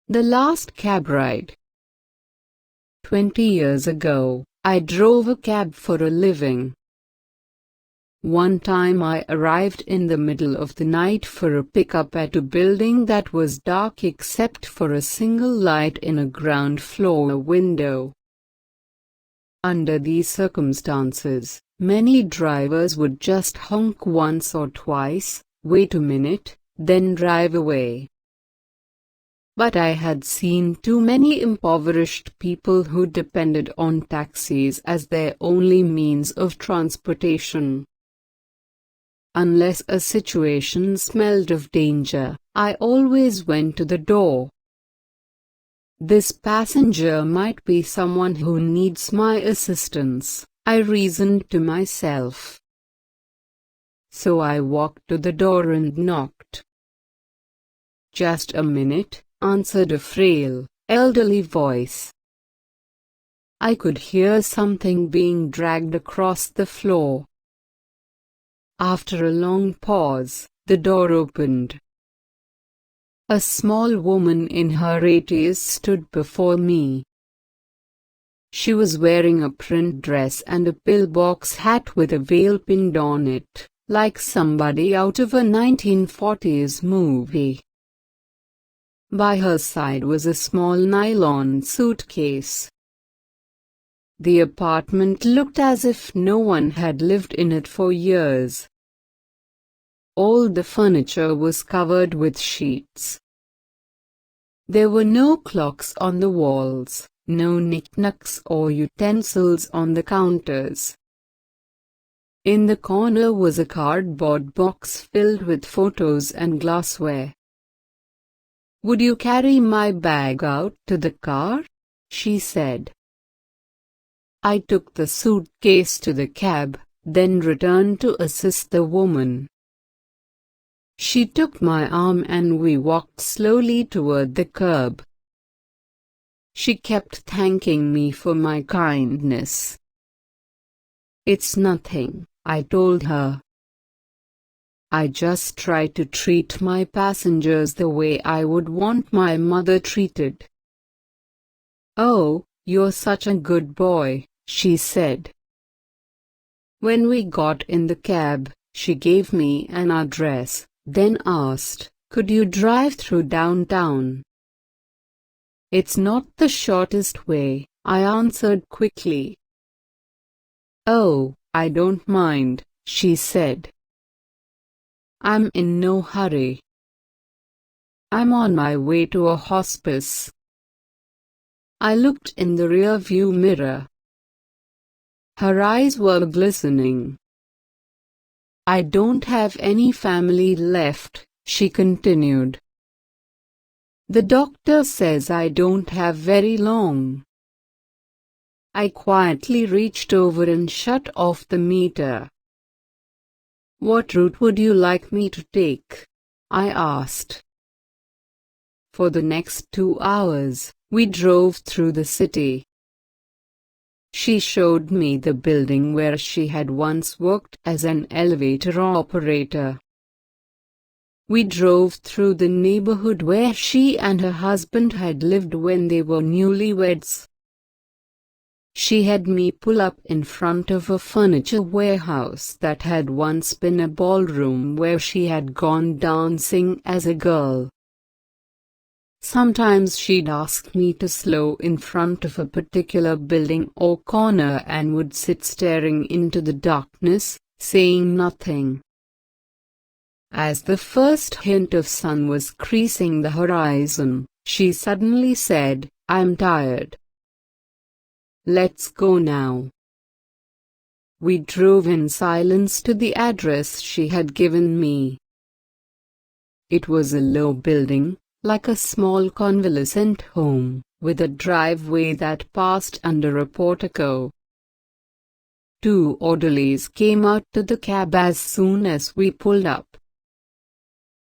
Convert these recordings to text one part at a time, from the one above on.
The last cab ride. 20 years ago, I drove a cab for a living. One time I arrived in the middle of the night for a pickup at a building that was dark except for a single light in a ground floor window. Under these circumstances, many drivers would just honk once or twice, wait a minute, then drive away. But I had seen too many impoverished people who depended on taxis as their only means of transportation. Unless a situation smelled of danger, I always went to the door. This passenger might be someone who needs my assistance, I reasoned to myself. So I walked to the door and knocked. "Just a minute," answered a frail, elderly voice. I could hear something being dragged across the floor. After a long pause, the door opened. A small woman in her 80s stood before me. She was wearing a print dress and a pillbox hat with a veil pinned on it, like somebody out of a 1940s movie. By her side was a small nylon suitcase. The apartment looked as if no one had lived in it for years. All the furniture was covered with sheets. There were no clocks on the walls, no knickknacks or utensils on the counters. In the corner was a cardboard box filled with photos and glassware. "Would you carry my bag out to the car?" she said. I took the suitcase to the cab, then returned to assist the woman. She took my arm and we walked slowly toward the curb. She kept thanking me for my kindness. "It's nothing," I told her. "I just try to treat my passengers the way I would want my mother treated." "Oh, you're such a good boy," she said. When we got in the cab, she gave me an address, then asked, "Could you drive through downtown?" "It's not the shortest way," I answered quickly. "Oh, I don't mind," she said. "I'm in no hurry. I'm on my way to a hospice." I looked in the rear-view mirror. Her eyes were glistening. "I don't have any family left," she continued. "The doctor says I don't have very long." I quietly reached over and shut off the meter. "What route would you like me to take?" I asked. For the next 2 hours, we drove through the city. She showed me the building where she had once worked as an elevator operator. We drove through the neighborhood where she and her husband had lived when they were newlyweds. She had me pull up in front of a furniture warehouse that had once been a ballroom where she had gone dancing as a girl. Sometimes she'd ask me to slow in front of a particular building or corner and would sit staring into the darkness, saying nothing. As the first hint of sun was creasing the horizon, she suddenly said, "I'm tired. Let's go now." We drove in silence to the address she had given me. It was a low building, like a small convalescent home, with a driveway that passed under a portico. 2 orderlies came out to the cab as soon as we pulled up.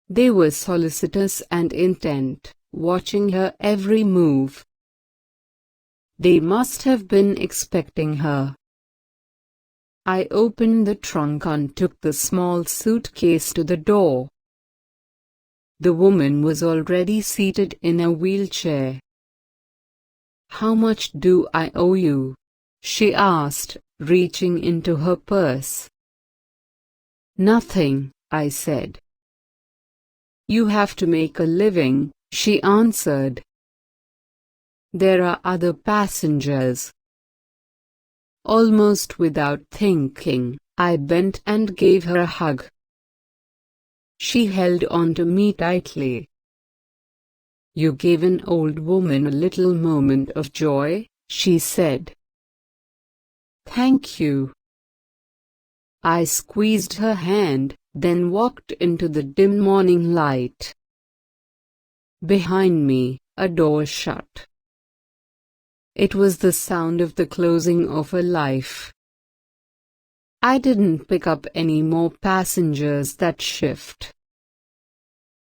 They were solicitous and intent, watching her every move. They must have been expecting her. I opened the trunk and took the small suitcase to the door. The woman was already seated in a wheelchair. "How much do I owe you?" she asked, reaching into her purse. "Nothing," I said. "You have to make a living," she answered. "There are other passengers." Almost without thinking, I bent and gave her a hug. She held on to me tightly. "You gave an old woman a little moment of joy," she said. "Thank you." I squeezed her hand, then walked into the dim morning light. Behind me, a door shut. It was the sound of the closing of a life. I didn't pick up any more passengers that shift.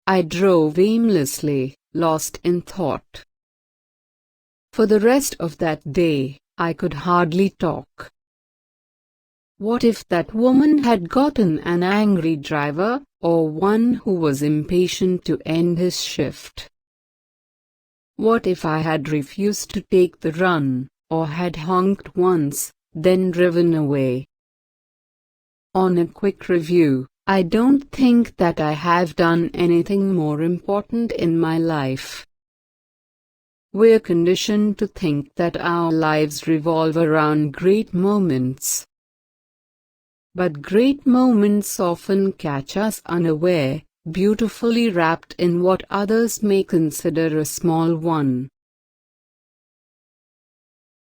I drove aimlessly, lost in thought. For the rest of that day, I could hardly talk. What if that woman had gotten an angry driver, or one who was impatient to end his shift? What if I had refused to take the run, or had honked once, then driven away? On a quick review, I don't think that I have done anything more important in my life. We're conditioned to think that our lives revolve around great moments. But great moments often catch us unaware, beautifully wrapped in what others may consider a small one.